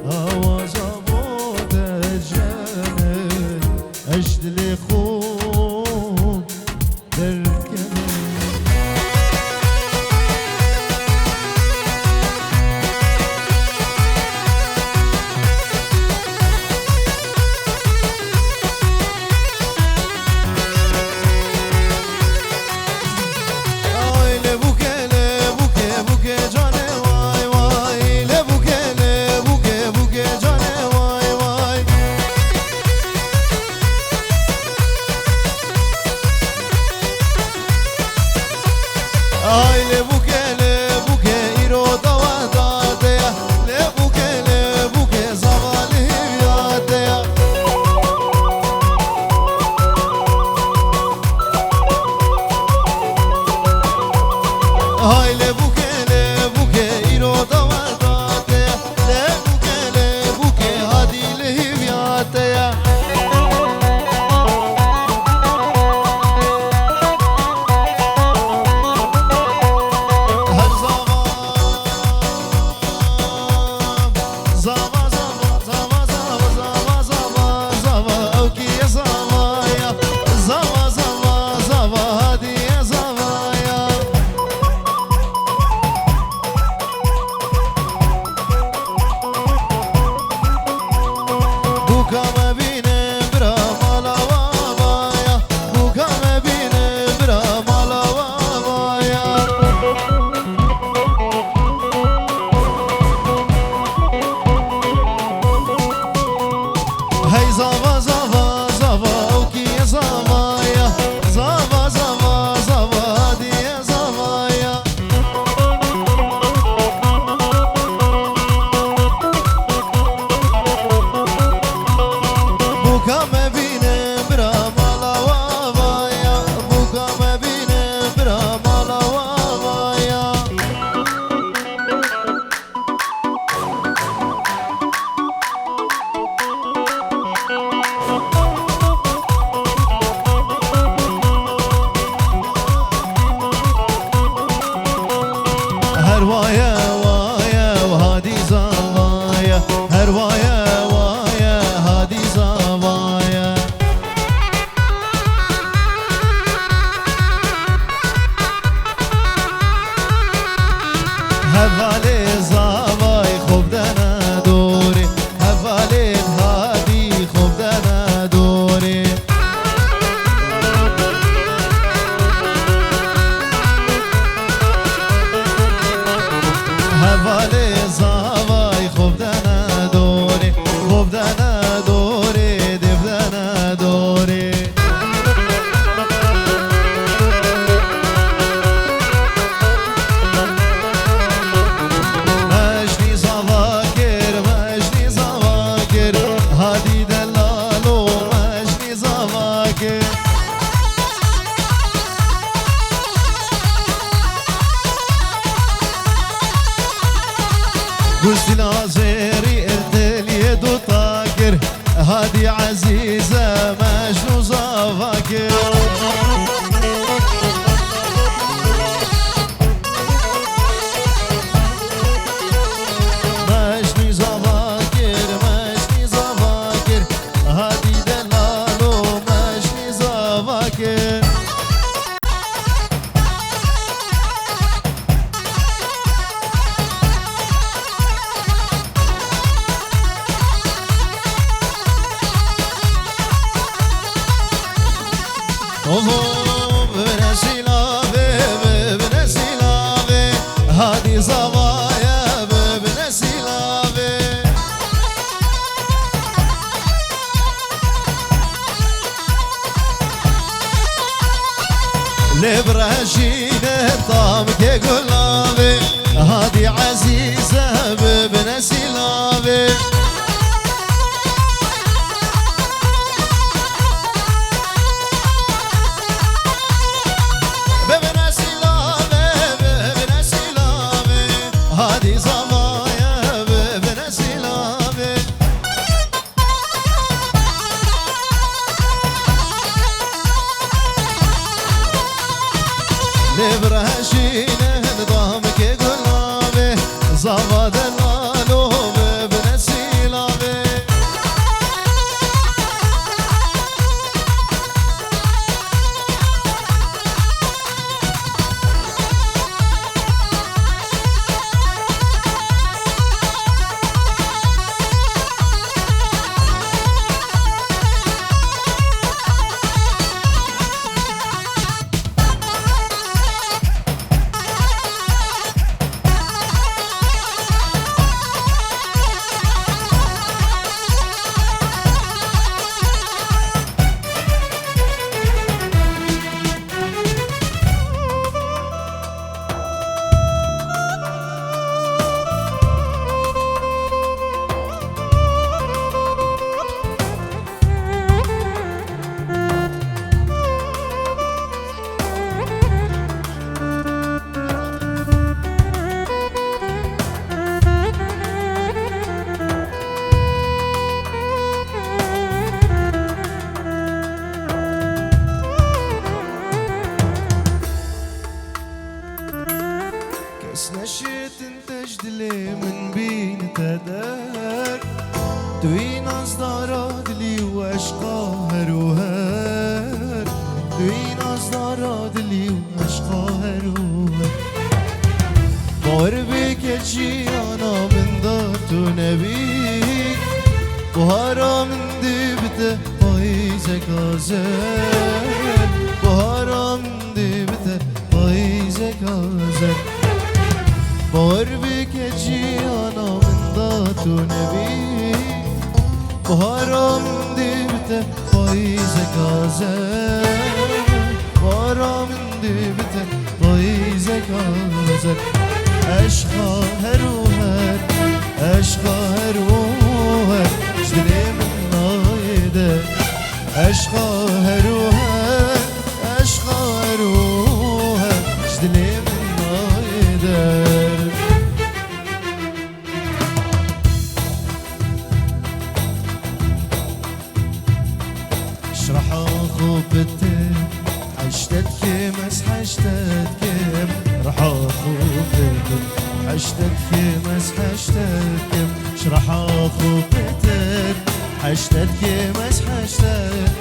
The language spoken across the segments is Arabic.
آواز آورده هروايا وايا هادي زوايا هفالي زواي خوب دنا دوري هفالي هادي خوب دنا دوري هفالي زواي خوب دنا دوري خوب دنا دوري دف دنا دوري مجني زواكر مجني زواكر هادي دلالو مجني زواكر قلت العزيري ارتل يدو طاقر هادي عزيزة مجنو زواكر مجني زواكر مجني زواكر هادي دلالو مجني زواكر بنسيلافي هادي زوايا بنسيلافي لبراشينه طامك قلابي هادي عزيزة بنسيلافي هادي زوايا بنسيلافي لبراشينه نظامك قلابي زوا دلالو بنسيلافي نشيت انت جدلي من بين تدار دوين اصدارات لي واشقى هروهر دوين اصدارات لي واشقى هروهر قربك شي انا من دارت نبيك بهارا من دبته پاییزه گازر بهارا من دبته پاییزه گازر قربك جيانا من ذات نبي بهارا من دبته پاییزه گازر بهارا من دبته پاییزه گازر عشقا هروهر عشقا هروهر جدلي من نايده عشقا هروهر عشقا هروهر جدلي من نايده اشرح خوبتك حشتك مس حشتك رح خوبتك حشتك مس حشتك شرح خوبتك حشتت كمس حشتت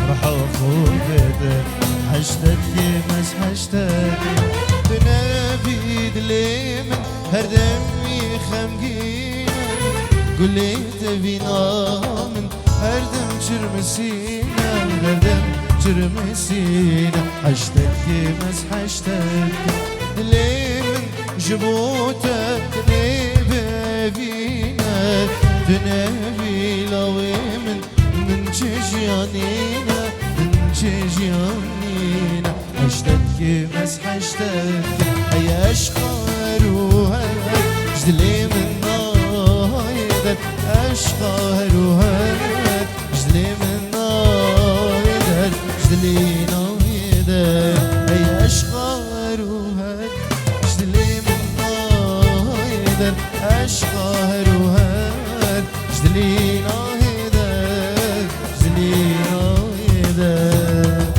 رح خوبتك حشتت كمس حشتت تنبي دليم هردمي خمجينا قلت بينا من هردم شرمسينا هردم شرمسينا حشتت كمس حشتت دليم جبوتك نبينا تنبي لوي من جيجيانينا من جيجيانينا حشتت كمس حشتت أي أشقى روحك جدلي من نايدك أشقى روحك جدلي من نايدك جدلي نايدك أي أشقى روحك جدلي من نايدك أشقى روحك جدلي نايدك جدلي نايدك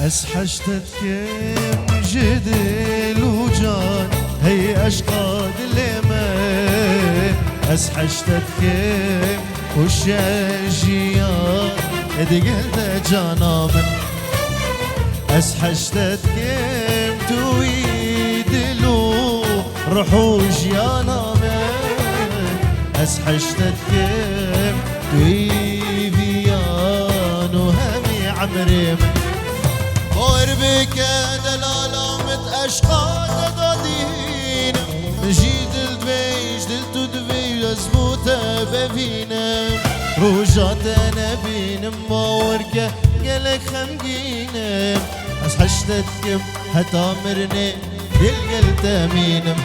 أسحشتت كم جدل وجان هي أشقاد اليمن أسحشتت كم وشاجيان ادقلت جانامن أسحشتت كم تويدلو رحوش يا نامن أسحشتت كم تويبيان وهمي عمري قربك دلالة متأشقى تضادين مجيد الدبيج دلتو دبي لزبوطة بفينا روجات نبين موركة قلق خمقين أسحشتتكم هتامرني دلقل تامينم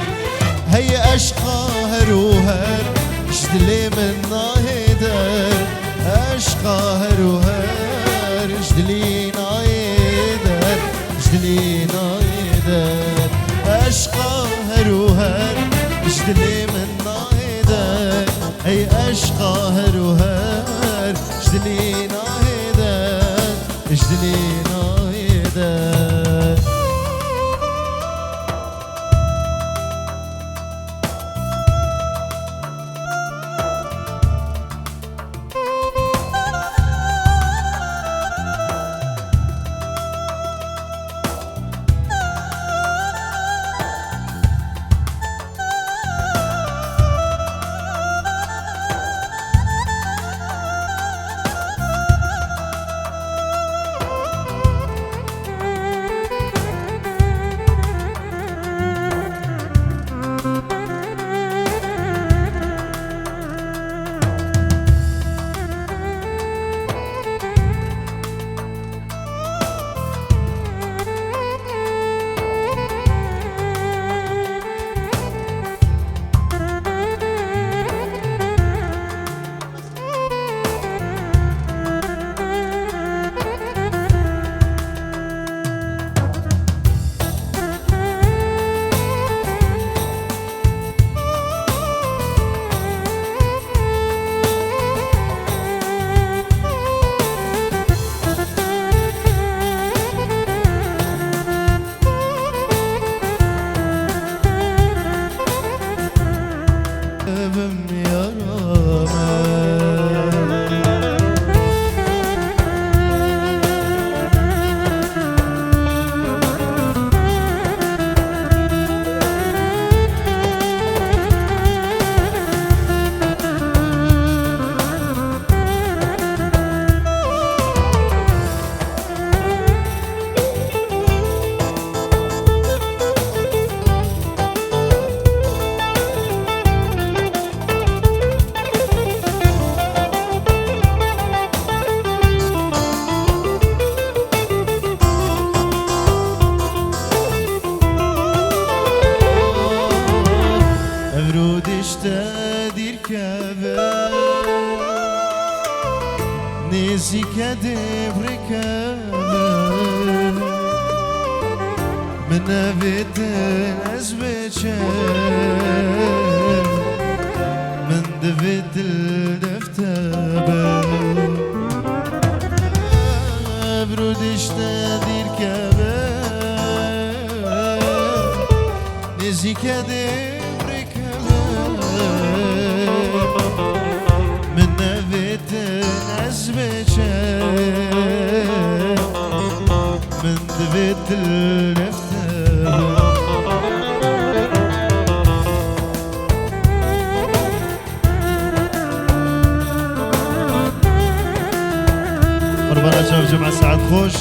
هيا أشقى هروهر اشتلي من ناهدر أشقى هروهر اشتلي ناهدر اشتلي ناهدر أشقى هروهر اشتلي من ناهدر هي أشقى هروهر اشتلي ناهدر اشتلي ناهدر دير كابا نزي كدب ركابا من بيت الأزبشة من دفت الدفتابة برودش تدير كابا نزي كدب ركابا من بيت الأزبشة من دفت الدفتابة مرحبا شباب جمعة سعد خوش